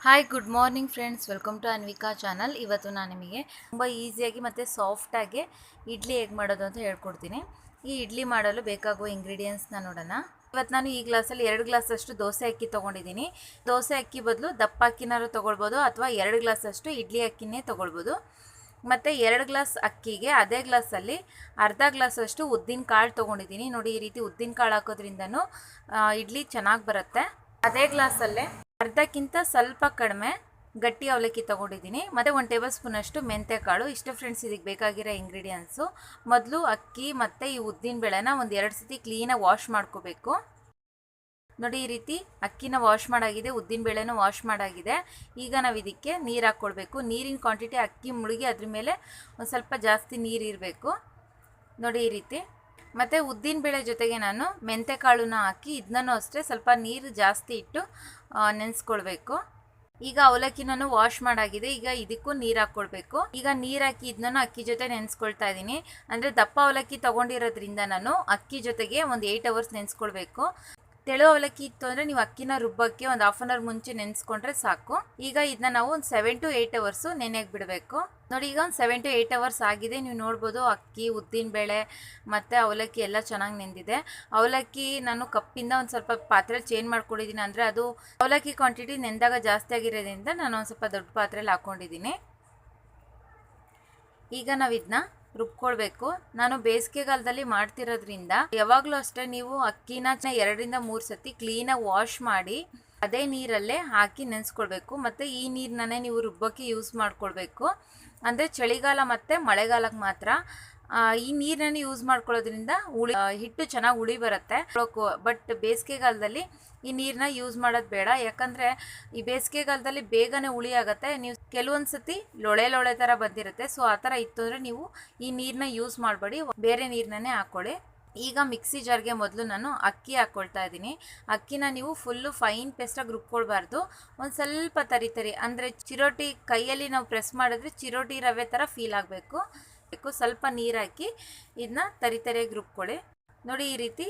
Hi good morning friends, welcome to Anvika channel. ಇವತ್ತು ನಾನು ನಿಮಗೆ ತುಂಬ ಈಸಿಯಾಗಿ ಮತ್ತು ಸಾಫ್ಟಾಗಿ ಇಡ್ಲಿ ಹೇಗೆ ಮಾಡೋದು ಅಂತ ಹೇಳ್ಕೊಡ್ತೀನಿ. ಈ ಇಡ್ಲಿ ಮಾಡಲು ಬೇಕಾಗುವ ಇಂಗ್ರೀಡಿಯೆಂಟ್ಸ್ನ ನೋಡೋಣ. ಇವತ್ತು ನಾನು ಈ ಗ್ಲಾಸಲ್ಲಿ 2 ಗ್ಲಾಸಷ್ಟು ದೋಸೆ ಅಕ್ಕಿ ತೊಗೊಂಡಿದ್ದೀನಿ. ದೋಸೆ ಅಕ್ಕಿ ಬದಲು ದಪ್ಪ ಅಕ್ಕಿನಾರು ತೊಗೊಳ್ಬೋದು ಅಥವಾ 2 ಗ್ಲಾಸಷ್ಟು ಇಡ್ಲಿ ಅಕ್ಕಿನೇ ತೊಗೊಳ್ಬೋದು. ಮತ್ತು 2 ಗ್ಲಾಸ್ ಅಕ್ಕಿಗೆ ಅದೇ ಗ್ಲಾಸಲ್ಲಿ ಅರ್ಧ ಗ್ಲಾಸಷ್ಟು ಉದ್ದಿನ ಕಾಳು ತೊಗೊಂಡಿದ್ದೀನಿ. ನೋಡಿ, ಈ ರೀತಿ ಉದ್ದಿನ ಕಾಳು ಹಾಕೋದ್ರಿಂದನೂ ಇಡ್ಲಿ ಚೆನ್ನಾಗಿ ಬರುತ್ತೆ. ಅದೇ ಗ್ಲಾಸಲ್ಲೇ ಅರ್ಧಕ್ಕಿಂತ ಸ್ವಲ್ಪ ಕಡಿಮೆ ಗಟ್ಟಿ ಅವಲಕ್ಕಿ ತೊಗೊಂಡಿದ್ದೀನಿ. ಮತ್ತು 1 ಟೇಬಲ್ ಸ್ಪೂನಷ್ಟು ಮೆಂತ್ಯಕಾಳು. ಇಷ್ಟು ಫ್ರೆಂಡ್ಸ್ ಇದಕ್ಕೆ ಬೇಕಾಗಿರೋ ಇಂಗ್ರೀಡಿಯೆಂಟ್ಸು. ಮೊದಲು ಅಕ್ಕಿ ಮತ್ತು ಈ ಉದ್ದಿನ ಬೇಳೆನ ಒಂದು 2 ಸತಿ ಕ್ಲೀನಾಗಿ ವಾಶ್ ಮಾಡ್ಕೋಬೇಕು. ನೋಡಿ, ಈ ರೀತಿ ಅಕ್ಕಿನ ವಾಶ್ ಮಾಡಾಗಿದೆ, ಉದ್ದಿನ ಬೇಳೆನೂ ವಾಶ್ ಮಾಡಾಗಿದೆ. ಈಗ ನಾವು ಇದಕ್ಕೆ ನೀರು ಹಾಕ್ಕೊಳ್ಬೇಕು. ನೀರಿನ ಕ್ವಾಂಟಿಟಿ ಅಕ್ಕಿ ಮುಳುಗಿ ಅದ್ರ ಮೇಲೆ ಒಂದು ಸ್ವಲ್ಪ ಜಾಸ್ತಿ ನೀರು ಇರಬೇಕು. ನೋಡಿ, ಈ ರೀತಿ. ಮತ್ತು ಉದ್ದಿನ ಬೇಳೆ ಜೊತೆಗೆ ನಾನು ಮೆಂತ್ಯಕಾಳನ್ನ ಹಾಕಿ ಇದನ್ನೂ ಅಷ್ಟೇ ಸ್ವಲ್ಪ ನೀರು ಜಾಸ್ತಿ ಇಟ್ಟು ನೆನೆಸ್ಕೊಳ್ಬೇಕು. ಈಗ ಅವಲಕ್ಕಿನೂ ವಾಶ್ ಮಾಡಾಗಿದೆ. ಈಗ ಇದಕ್ಕೂ ನೀರು ಹಾಕ್ಕೊಳ್ಬೇಕು. ಈಗ ನೀರು ಹಾಕಿ ಇದನ್ನೂ ಅಕ್ಕಿ ಜೊತೆ ನೆನೆಸ್ಕೊಳ್ತಾ ಇದ್ದೀನಿ. ಅಂದರೆ ದಪ್ಪ ಅವಲಕ್ಕಿ ತೊಗೊಂಡಿರೋದ್ರಿಂದ ನಾನು ಅಕ್ಕಿ ಜೊತೆಗೆ ಒಂದು 8 ಅವರ್ಸ್ ನೆನೆಸ್ಕೊಳ್ಬೇಕು. ತೆಳು ಅವಲಕ್ಕಿ ಇತ್ತು ಅಂದರೆ ನೀವು ಅಕ್ಕಿನ ರುಬ್ಬಕ್ಕೆ ಒಂದು 1/2 ಅವರ್ ಮುಂಚೆ ನೆನೆಸ್ಕೊಂಡ್ರೆ ಸಾಕು. ಈಗ ಇದನ್ನ ನಾವು ಒಂದು 7 to 8 ಅವರ್ಸು ನೆನೆಯಕ್ಕೆ ಬಿಡಬೇಕು. ನೋಡಿ, ಈಗ ಒಂದು 7 to 8 ಅವರ್ಸ್ ಆಗಿದೆ. ನೀವು ನೋಡ್ಬೋದು ಅಕ್ಕಿ, ಉದ್ದಿನ ಬೇಳೆ ಮತ್ತು ಅವಲಕ್ಕಿ ಎಲ್ಲ ಚೆನ್ನಾಗಿ ನೆಂದಿದೆ. ಅವಲಕ್ಕಿ ನಾನು ಕಪ್ಪಿಂದ ಒಂದು ಸ್ವಲ್ಪ ಪಾತ್ರೆ ಚೇಂಜ್ ಮಾಡ್ಕೊಂಡಿದ್ದೀನಿ. ಅಂದರೆ ಅದು ಅವಲಕ್ಕಿ ಕ್ವಾಂಟಿಟಿ ನೆಂದಾಗ ಜಾಸ್ತಿ ಆಗಿರೋದ್ರಿಂದ ನಾನು ಒಂದು ಸ್ವಲ್ಪ ದೊಡ್ಡ ಪಾತ್ರೆಯಲ್ಲಿ ಹಾಕ್ಕೊಂಡಿದ್ದೀನಿ. ಈಗ ನಾವು ಇದನ್ನ ರುಬ್ಕೊಳ್ಬೇಕು. ನಾನು ಬೇಸಿಗೆಗಾಲದಲ್ಲಿ ಮಾಡ್ತಿರೋದ್ರಿಂದ ಯಾವಾಗಲೂ ಅಷ್ಟೇ ನೀವು ಅಕ್ಕಿನ 2 ರಿಂದ 3 ಸತಿ ಕ್ಲೀನಾಗಿ ವಾಶ್ ಮಾಡಿ ಅದೇ ನೀರಲ್ಲೇ ಹಾಕಿ ನೆನೆಸ್ಕೊಳ್ಬೇಕು. ಮತ್ತು ಈ ನೀರನ್ನೇ ನೀವು ರುಬ್ಬಕ್ಕೆ ಯೂಸ್ ಮಾಡ್ಕೊಳ್ಬೇಕು. ಅಂದರೆ ಚಳಿಗಾಲ ಮತ್ತು ಮಳೆಗಾಲಕ್ಕೆ ಮಾತ್ರ ಈ ನೀರನ್ನು ಯೂಸ್ ಮಾಡ್ಕೊಳ್ಳೋದ್ರಿಂದ ಹಿಟ್ಟು ಚೆನ್ನಾಗಿ ಹುಳಿ ಬರುತ್ತೆ. ಬಟ್ ಬೇಸಿಗೆಗಾಲದಲ್ಲಿ ಈ ನೀರನ್ನ ಯೂಸ್ ಮಾಡೋದು ಬೇಡ. ಯಾಕಂದರೆ ಈ ಬೇಸಿಗೆಗಾಲದಲ್ಲಿ ಬೇಗನೆ ಹುಳಿ ಆಗುತ್ತೆ. ನೀವು ಕೆಲವೊಂದು ಸತಿ ಲೊಳೆ ಥರ ಬಂದಿರುತ್ತೆ. ಸೊ ಆ ಥರ ಇತ್ತು ಅಂದರೆ ನೀವು ಈ ನೀರನ್ನ ಯೂಸ್ ಮಾಡಬೇಡಿ, ಬೇರೆ ನೀರನ್ನೇ ಹಾಕ್ಕೊಳ್ಳಿ. ಈಗ ಮಿಕ್ಸಿ ಜಾರ್ಗೆ ಮೊದಲು ನಾನು ಅಕ್ಕಿ ಹಾಕ್ಕೊಳ್ತಾ ಇದ್ದೀನಿ. ಅಕ್ಕಿನ ನೀವು ಫುಲ್ಲು ಫೈನ್ ಪೇಸ್ಟಾಗಿ ರುಬ್ಕೊಳ್ಬಾರ್ದು. ಒಂದು ಸ್ವಲ್ಪ ತರಿ ಅಂದರೆ ಚಿರೋಟಿ ಕೈಯಲ್ಲಿ ನಾವು ಪ್ರೆಸ್ ಮಾಡಿದ್ರೆ ಚಿರೋಟಿ ರವೆ ಥರ ಫೀಲ್ ಆಗಬೇಕು. ಸ್ವಲ್ಪ ನೀರು ಹಾಕಿ ಇದನ್ನ ತರಿಯಾಗಿ ರುಬ್ಕೊಳ್ಳಿ. ನೋಡಿ, ಈ ರೀತಿ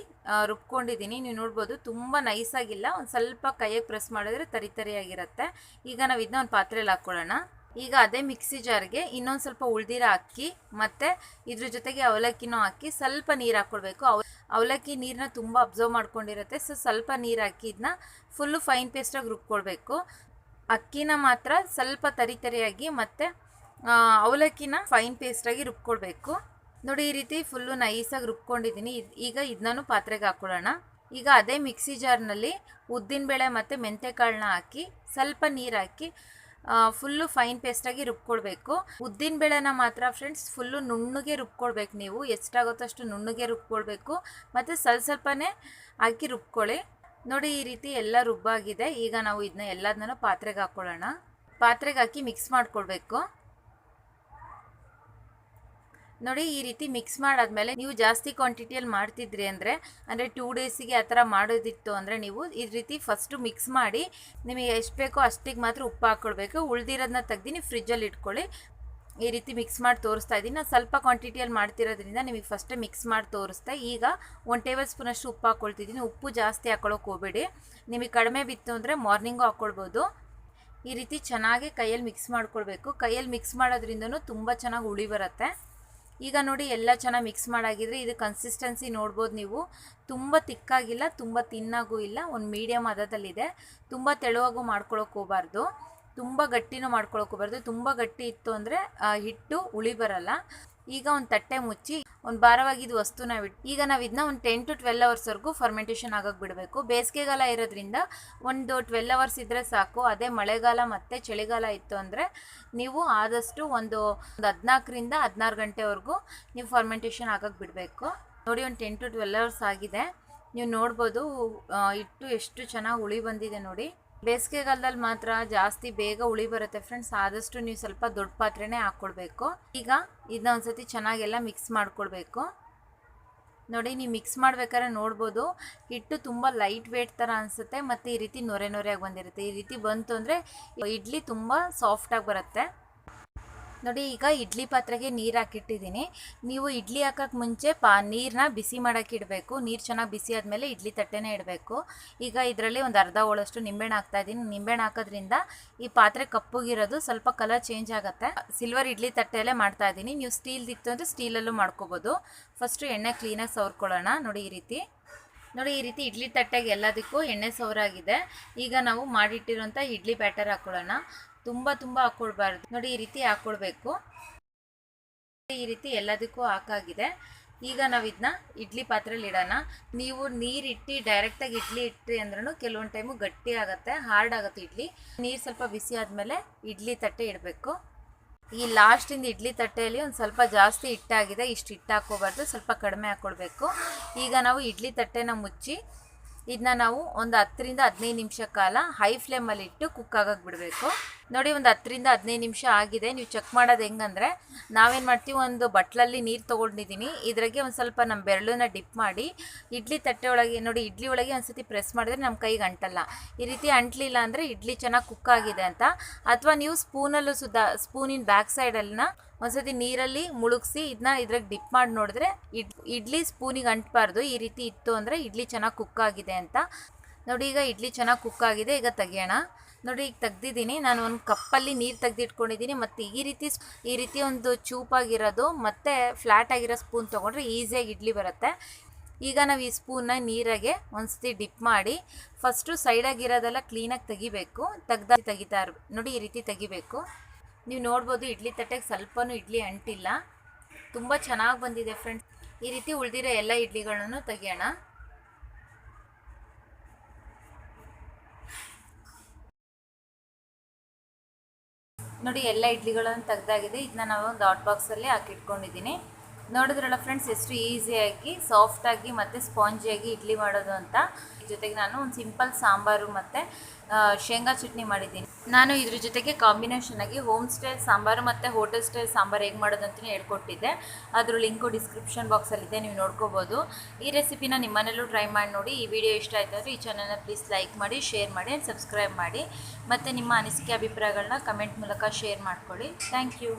ರುಬ್ಕೊಂಡಿದ್ದೀನಿ. ನೀವು ನೋಡ್ಬೋದು ತುಂಬ ನೈಸಾಗಿಲ್ಲ, ಒಂದು ಸ್ವಲ್ಪ ಕೈಯಾಗಿ ಪ್ರೆಸ್ ಮಾಡಿದ್ರೆ ತರಿಯಾಗಿರುತ್ತೆ. ಈಗ ನಾವು ಇದನ್ನ ಒಂದು ಪಾತ್ರೆಯಲ್ಲಿ ಹಾಕ್ಕೊಳ್ಳೋಣ. ಈಗ ಅದೇ ಮಿಕ್ಸಿ ಜಾರ್ಗೆ ಇನ್ನೊಂದು ಸ್ವಲ್ಪ ಉಳ್ದಿರೋ ಅಕ್ಕಿ ಮತ್ತು ಇದ್ರ ಜೊತೆಗೆ ಅವಲಕ್ಕಿನೂ ಹಾಕಿ ಸ್ವಲ್ಪ ನೀರು ಹಾಕ್ಕೊಳ್ಬೇಕು. ಅವಲಕ್ಕಿ ನೀರನ್ನ ತುಂಬ ಅಬ್ಸರ್ವ್ ಮಾಡ್ಕೊಂಡಿರುತ್ತೆ. ಸೊ ಸ್ವಲ್ಪ ನೀರು ಹಾಕಿ ಇದನ್ನ ಫುಲ್ಲು ಫೈನ್ ಪೇಸ್ಟಾಗಿ ರುಬ್ಕೊಳ್ಬೇಕು. ಅಕ್ಕಿನ ಮಾತ್ರ ಸ್ವಲ್ಪ ತರಿಯಾಗಿ ಮತ್ತು ಅವಲಕ್ಕಿನ ಫೈನ್ ಪೇಸ್ಟಾಗಿ ರುಬ್ಕೊಳ್ಬೇಕು. ನೋಡಿ, ಈ ರೀತಿ ಫುಲ್ಲು ನೈಸಾಗಿ ರುಬ್ಕೊಂಡಿದ್ದೀನಿ. ಈಗ ಇದನ್ನೂ ಪಾತ್ರೆಗೆ ಹಾಕ್ಕೊಳ್ಳೋಣ. ಈಗ ಅದೇ ಮಿಕ್ಸಿ ಜಾರ್ನಲ್ಲಿ ಉದ್ದಿನಬೇಳೆ ಮತ್ತು ಮೆಂತ್ಯಕಾಳನ್ನ ಹಾಕಿ ಸ್ವಲ್ಪ ನೀರು ಹಾಕಿ ಫುಲ್ಲು ಫೈನ್ ಪೇಸ್ಟಾಗಿ ರುಬ್ಕೊಳ್ಬೇಕು. ಉದ್ದಿನಬೇಳೆನ ಮಾತ್ರ ಫ್ರೆಂಡ್ಸ್ ಫುಲ್ಲು ನುಣ್ಣಗೆ ರುಬ್ಕೊಳ್ಬೇಕು. ನೀವು ಎಷ್ಟಾಗುತ್ತೋ ಅಷ್ಟು ನುಣ್ಣಗೆ ರುಬ್ಕೊಳ್ಬೇಕು ಮತ್ತು ಸ್ವಲ್ಪನೇ ಹಾಕಿ ರುಬ್ಕೊಳ್ಳಿ. ನೋಡಿ, ಈ ರೀತಿ ಎಲ್ಲ ರುಬ್ಬಾಗಿದೆ. ಈಗ ನಾವು ಇದನ್ನ ಎಲ್ಲದನ್ನೂ ಪಾತ್ರೆಗೆ ಹಾಕ್ಕೊಳ್ಳೋಣ. ಪಾತ್ರೆಗೆ ಹಾಕಿ ಮಿಕ್ಸ್ ಮಾಡ್ಕೊಳ್ಬೇಕು. ನೋಡಿ, ಈ ರೀತಿ ಮಿಕ್ಸ್ ಮಾಡಾದ್ಮೇಲೆ ನೀವು ಜಾಸ್ತಿ ಕ್ವಾಂಟಿಟಿಯಲ್ಲಿ ಮಾಡ್ತಿದ್ರಿ ಅಂದರೆ 2 ಡೇಸಿಗೆ ಆ ಥರ ಮಾಡೋದಿತ್ತು ಅಂದರೆ ನೀವು ಈ ರೀತಿ ಫಸ್ಟು ಮಿಕ್ಸ್ ಮಾಡಿ ನಿಮಗೆ ಎಷ್ಟು ಬೇಕೋ ಅಷ್ಟಿಗೆ ಮಾತ್ರ ಉಪ್ಪು ಹಾಕ್ಕೊಳ್ಬೇಕು. ಉಳ್ದಿರೋದನ್ನ ತೆಗ್ದು ನೀವು ಫ್ರಿಜ್ಜಲ್ಲಿ ಇಟ್ಕೊಳ್ಳಿ. ಈ ರೀತಿ ಮಿಕ್ಸ್ ಮಾಡಿ ತೋರಿಸ್ತಾ ಇದ್ದೀನಿ. ನಾನು ಸ್ವಲ್ಪ ಕ್ವಾಂಟಿಟಿಯಲ್ಲಿ ಮಾಡ್ತಿರೋದ್ರಿಂದ ನಿಮಗೆ ಫಸ್ಟೇ ಮಿಕ್ಸ್ ಮಾಡಿ ತೋರಿಸ್ತಾ. ಈಗ 1 ಟೇಬಲ್ ಸ್ಪೂನಷ್ಟು ಉಪ್ಪು ಹಾಕ್ಕೊಳ್ತಿದ್ದೀನಿ. ಉಪ್ಪು ಜಾಸ್ತಿ ಹಾಕ್ಕೊಳ್ಳೋಕೆ ಹೋಗಬೇಡಿ. ನಿಮಗೆ ಕಡಿಮೆ ಬಿತ್ತು ಅಂದರೆ ಮಾರ್ನಿಂಗು ಹಾಕ್ಕೊಳ್ಬೋದು. ಈ ರೀತಿ ಚೆನ್ನಾಗಿ ಕೈಯಲ್ಲಿ ಮಿಕ್ಸ್ ಮಾಡ್ಕೊಳ್ಬೇಕು. ಕೈಯಲ್ಲಿ ಮಿಕ್ಸ್ ಮಾಡೋದ್ರಿಂದನೂ ತುಂಬ ಚೆನ್ನಾಗಿ ಹುಳಿ ಬರುತ್ತೆ. ಈಗ ನೋಡಿ, ಎಲ್ಲ ಚೆನ್ನಾಗಿ ಮಿಕ್ಸ್ ಮಾಡಾಗಿದ್ರೆ ಇದು ಕನ್ಸಿಸ್ಟೆನ್ಸಿ ನೋಡ್ಬೋದು ನೀವು. ತುಂಬ ತಿಕ್ಕಾಗಿಲ್ಲ, ತುಂಬ ತಿನ್ನಾಗೂ ಇಲ್ಲ, ಒಂದು ಮೀಡಿಯಮ್ ಹದದಲ್ಲಿದೆ. ತುಂಬ ತೆಳುವಾಗೂ ಮಾಡ್ಕೊಳಕ್ಕೆ ಹೋಗಬಾರ್ದು, ತುಂಬ ಗಟ್ಟಿನೂ ಮಾಡ್ಕೊಳಕ್ಕೆ ಹೋಗಬಾರ್ದು. ತುಂಬ ಗಟ್ಟಿ ಇತ್ತು ಅಂದರೆ ಹಿಟ್ಟು ಹುಳಿ ಬರಲ್ಲ. ಈಗ ಒಂದು ತಟ್ಟೆ ಮುಚ್ಚಿ ಒಂದು ಭಾರವಾಗಿದ್ದು ವಸ್ತುನ ಈಗ ನಾವು ಇದನ್ನ ಒಂದು 10 to 12 ಅವರ್ಸ್ವರೆಗೂ ಫರ್ಮೆಂಟೇಷನ್ ಆಗೋಕ್ಕೆ ಬಿಡಬೇಕು. ಬೇಸಿಗೆಗಾಲ ಇರೋದ್ರಿಂದ ಒಂದು 12 ಅವರ್ಸ್ ಇದ್ದರೆ ಸಾಕು. ಅದೇ ಮಳೆಗಾಲ ಮತ್ತು ಚಳಿಗಾಲ ಇತ್ತು ಅಂದರೆ ನೀವು ಆದಷ್ಟು ಒಂದು 14 ರಿಂದ 16 ಗಂಟೆವರೆಗೂ ನೀವು ಫರ್ಮೆಂಟೇಷನ್ ಆಗೋಕ್ಕೆ ಬಿಡಬೇಕು. ನೋಡಿ, ಒಂದು 10 to 12 ಅವರ್ಸ್ ಆಗಿದೆ. ನೀವು ನೋಡ್ಬೋದು ಹಿಟ್ಟು ಎಷ್ಟು ಚೆನ್ನಾಗಿ ಹುಳಿ ಬಂದಿದೆ. ನೋಡಿ, ಬೇಸಿಗೆಗಾಲದಲ್ಲಿ ಮಾತ್ರ ಜಾಸ್ತಿ ಬೇಗ ಹುಳಿ ಬರುತ್ತೆ ಫ್ರೆಂಡ್ಸ್. ಆದಷ್ಟು ನೀವು ಸ್ವಲ್ಪ ದೊಡ್ಡ ಪಾತ್ರೆನೇ ಹಾಕ್ಕೊಳ್ಬೇಕು. ಈಗ ಇದನ್ನ ಒಂದ್ಸತಿ ಚೆನ್ನಾಗೆಲ್ಲ ಮಿಕ್ಸ್ ಮಾಡ್ಕೊಳ್ಬೇಕು. ನೋಡಿ, ನೀವು ಮಿಕ್ಸ್ ಮಾಡ್ಬೇಕಾದ್ರೆ ನೋಡ್ಬೋದು ಹಿಟ್ಟು ತುಂಬ ಲೈಟ್ ವೇಟ್ ಥರ ಅನಿಸುತ್ತೆ ಮತ್ತು ಈ ರೀತಿ ನೊರೆಯಾಗಿ ಬಂದಿರುತ್ತೆ. ಈ ರೀತಿ ಬಂತು ಅಂದರೆ ಇಡ್ಲಿ ತುಂಬ ಸಾಫ್ಟಾಗಿ ಬರುತ್ತೆ. ನೋಡಿ ಈಗ ಇಡ್ಲಿ ಪಾತ್ರೆಗೆ ನೀರು ಹಾಕಿಟ್ಟಿದ್ದೀನಿ. ನೀವು ಇಡ್ಲಿ ಹಾಕೋಕ್ಕೆ ಮುಂಚೆ ನೀರನ್ನ ಬಿಸಿ ಮಾಡೋಕ್ಕೆ ಇಡಬೇಕು. ನೀರು ಚೆನ್ನಾಗಿ ಬಿಸಿ ಆದಮೇಲೆ ಇಡ್ಲಿ ತಟ್ಟೆನೇ ಇಡಬೇಕು. ಈಗ ಇದರಲ್ಲಿ ಒಂದು ಅರ್ಧ ಹೋಳಷ್ಟು ನಿಂಬೆಹಣ್ಣು ಹಾಕ್ತಾಯಿದ್ದೀನಿ. ನಿಂಬೆಹಣ್ಣು ಹಾಕೋದ್ರಿಂದ ಈ ಪಾತ್ರೆ ಕಪ್ಪುಗಿರೋದು ಸ್ವಲ್ಪ ಕಲರ್ ಚೇಂಜ್ ಆಗುತ್ತೆ. ಸಿಲ್ವರ್ ಇಡ್ಲಿ ತಟ್ಟೆಯಲ್ಲೇ ಮಾಡ್ತಾಯಿದ್ದೀನಿ. ನೀವು ಸ್ಟೀಲ್ದಿತ್ತು ಅಂದರೆ ಸ್ಟೀಲಲ್ಲೂ ಮಾಡ್ಕೋಬೋದು. ಫಸ್ಟು ಎಣ್ಣೆ ಕ್ಲೀನಾಗಿ ಸವರ್ಕೊಳ್ಳೋಣ. ನೋಡಿ ಈ ರೀತಿ ಇಡ್ಲಿ ತಟ್ಟೆಗೆ ಎಲ್ಲದಕ್ಕೂ ಎಣ್ಣೆ ಸವರಾಗಿದೆ. ಈಗ ನಾವು ಮಾಡಿಟ್ಟಿರೋಂಥ ಇಡ್ಲಿ ಬ್ಯಾಟರ್ ಹಾಕ್ಕೊಳ್ಳೋಣ. ತುಂಬ ಹಾಕ್ಕೊಳ್ಬಾರ್ದು. ನೋಡಿ ಈ ರೀತಿ ಹಾಕ್ಕೊಳ್ಬೇಕು. ಈ ರೀತಿ ಎಲ್ಲದಕ್ಕೂ ಹಾಕಾಗಿದೆ. ಈಗ ನಾವು ಇದನ್ನ ಇಡ್ಲಿ ಪಾತ್ರೆಯಲ್ಲಿ ಇಡೋಣ. ನೀವು ನೀರಿಟ್ಟು ಡೈರೆಕ್ಟಾಗಿ ಇಡ್ಲಿ ಇಟ್ರಿ ಅಂದ್ರೂ ಕೆಲವೊಂದು ಟೈಮು ಗಟ್ಟಿ ಆಗುತ್ತೆ, ಹಾರ್ಡ್ ಆಗುತ್ತೆ ಇಡ್ಲಿ. ನೀರು ಸ್ವಲ್ಪ ಬಿಸಿ ಆದಮೇಲೆ ಇಡ್ಲಿ ತಟ್ಟೆ ಇಡಬೇಕು. ಈ ಲಾಸ್ಟಿಂದ ಇಡ್ಲಿ ತಟ್ಟೆಯಲ್ಲಿ ಒಂದು ಸ್ವಲ್ಪ ಜಾಸ್ತಿ ಹಿಟ್ಟಾಗಿದೆ. ಇಷ್ಟು ಹಿಟ್ಟು ಹಾಕ್ಕೋಬಾರ್ದು, ಸ್ವಲ್ಪ ಕಡಿಮೆ ಹಾಕ್ಕೊಳ್ಬೇಕು. ಈಗ ನಾವು ಇಡ್ಲಿ ತಟ್ಟೆನ ಮುಚ್ಚಿ ಇದನ್ನ ನಾವು ಒಂದು 10 ರಿಂದ 15 ನಿಮಿಷ ಕಾಲ ಹೈ ಫ್ಲೇಮಲ್ಲಿ ಇಟ್ಟು ಕುಕ್ ಆಗಕ್ಕೆ ಬಿಡಬೇಕು. ನೋಡಿ ಒಂದು 10 ರಿಂದ 15 ನಿಮಿಷ ಆಗಿದೆ. ನೀವು ಚೆಕ್ ಮಾಡೋದು ಹೆಂಗಂದರೆ, ನಾವೇನು ಮಾಡ್ತೀವಿ, ಒಂದು ಬಟ್ಲಲ್ಲಿ ನೀರು ತೊಗೊಂಡಿದ್ದೀನಿ. ಇದ್ರಾಗೆ ಒಂದು ಸ್ವಲ್ಪ ನಮ್ಮ ಬೆರಳನ್ನ ಡಿಪ್ ಮಾಡಿ ಇಡ್ಲಿ ತಟ್ಟೆ ಒಳಗೆ ನೋಡಿ, ಇಡ್ಲಿ ಒಳಗೆ ಒಂದು ಸತಿ ಪ್ರೆಸ್ ಮಾಡಿದ್ರೆ ನಮ್ಮ ಕೈಗೆ ಅಂಟಲ್ಲ. ಈ ರೀತಿ ಅಂಟಲಿಲ್ಲ ಅಂದರೆ ಇಡ್ಲಿ ಚೆನ್ನಾಗಿ ಕುಕ್ ಆಗಿದೆ ಅಂತ. ಅಥವಾ ನೀವು ಸ್ಪೂನಲ್ಲೂ ಸ್ಪೂನಿನ ಬ್ಯಾಕ್ ಸೈಡಲ್ಲಿನ ಒಂದ್ಸತಿ ನೀರಲ್ಲಿ ಮುಳುಗಿಸಿ ಇದನ್ನ ಇದ್ರಾಗ ಡಿಪ್ ಮಾಡಿ ನೋಡಿದ್ರೆ ಇಡ್ಲಿ ಸ್ಪೂನಿಗೆ ಅಂಟಬಾರ್ದು. ಈ ರೀತಿ ಇತ್ತು ಅಂದರೆ ಇಡ್ಲಿ ಚೆನ್ನಾಗಿ ಕುಕ್ ಆಗಿದೆ ಅಂತ. ನೋಡಿ ಈಗ ಇಡ್ಲಿ ಚೆನ್ನಾಗಿ ಕುಕ್ ಆಗಿದೆ. ಈಗ ತೆಗಿಯೋಣ. ನೋಡಿ ಈಗ ತೆಗ್ದಿದ್ದೀನಿ. ನಾನು ಒಂದು ಕಪ್ಪಲ್ಲಿ ನೀರು ತೆಗೆದಿಟ್ಕೊಂಡಿದ್ದೀನಿ. ಮತ್ತು ಈ ರೀತಿ ಒಂದು ಚೂಪಾಗಿರೋದು ಮತ್ತು ಫ್ಲ್ಯಾಟ್ ಆಗಿರೋ ಸ್ಪೂನ್ ತೊಗೊಂಡ್ರೆ ಈಸಿಯಾಗಿ ಇಡ್ಲಿ ಬರುತ್ತೆ. ಈಗ ನಾವು ಈ ಸ್ಪೂನ್ನ ನೀರಾಗೆ ಒಂದ್ಸತಿ ಡಿಪ್ ಮಾಡಿ ಫಸ್ಟು ಸೈಡಾಗಿರೋದೆಲ್ಲ ಕ್ಲೀನಾಗಿ ತೆಗಿಬೇಕು. ತೆಗಿತಾ ಇರಬೇಕು. ನೋಡಿ ಈ ರೀತಿ ತೆಗಿಬೇಕು. ನೀವು ನೋಡ್ಬೋದು ಇಡ್ಲಿ ತಟ್ಟೆಗೆ ಸ್ವಲ್ಪನೂ ಇಡ್ಲಿ ಅಂಟಿಲ್ಲ. ತುಂಬ ಚೆನ್ನಾಗಿ ಬಂದಿದೆ ಫ್ರೆಂಡ್ಸ್. ಈ ರೀತಿ ಉಳಿದಿರೋ ಎಲ್ಲ ಇಡ್ಲಿಗಳನ್ನು ತೆಗಿಯೋಣ. ನೋಡಿ ಎಲ್ಲ ಇಡ್ಲಿಗಳನ್ನು ತೆಗ್ದಾಗಿದೆ. ಇದನ್ನ ನಾವು ಒಂದು ಹಾಟ್ ಬಾಕ್ಸಲ್ಲಿ ಹಾಕಿಟ್ಕೊಂಡಿದ್ದೀನಿ. ನೋಡಿದ್ರಲ್ಲ ಫ್ರೆಂಡ್ಸ್, ಎಷ್ಟು ಈಸಿಯಾಗಿ ಸಾಫ್ಟಾಗಿ ಮತ್ತು ಸ್ಪಾಂಜಿಯಾಗಿ ಇಡ್ಲಿ ಮಾಡೋದು ಅಂತ. ಜೊತೆಗೆ ನಾನು ಒಂದು ಸಿಂಪಲ್ ಸಾಂಬಾರು ಮತ್ತು ಶೇಂಗಾ ಚಟ್ನಿ ಮಾಡಿದ್ದೀನಿ. ನಾನು ಇದ್ರ ಜೊತೆಗೆ ಕಾಂಬಿನೇಷನ್ ಆಗಿ ಹೋಮ್ ಸ್ಟೈಲ್ ಸಾಂಬಾರು ಮತ್ತು ಹೋಟೆಲ್ ಸ್ಟೈಲ್ ಸಾಂಬಾರು ಹೇಗೆ ಮಾಡೋದು ಅಂತಲೇ ಹೇಳ್ಕೊಟ್ಟಿದ್ದೆ. ಅದ್ರ ಲಿಂಕು ಡಿಸ್ಕ್ರಿಪ್ಷನ್ ಬಾಕ್ಸಲ್ಲಿದೆ, ನೀವು ನೋಡ್ಕೋಬೋದು. ಈ ರೆಸಿಪಿನ ನಿಮ್ಮನೇಲೂ ಟ್ರೈ ಮಾಡಿ ನೋಡಿ. ಈ ವಿಡಿಯೋ ಇಷ್ಟ ಆಯಿತು ಅಂದರೆ ಈ ಚಾನಲ್ನ ಪ್ಲೀಸ್ ಲೈಕ್ ಮಾಡಿ, ಶೇರ್ ಮಾಡಿ ಆ್ಯಂಡ್ ಸಬ್ಸ್ಕ್ರೈಬ್ ಮಾಡಿ. ಮತ್ತು ನಿಮ್ಮ ಅನಿಸಿಕೆ ಅಭಿಪ್ರಾಯಗಳನ್ನ ಕಮೆಂಟ್ ಮೂಲಕ ಶೇರ್ ಮಾಡ್ಕೊಳ್ಳಿ. Thank you.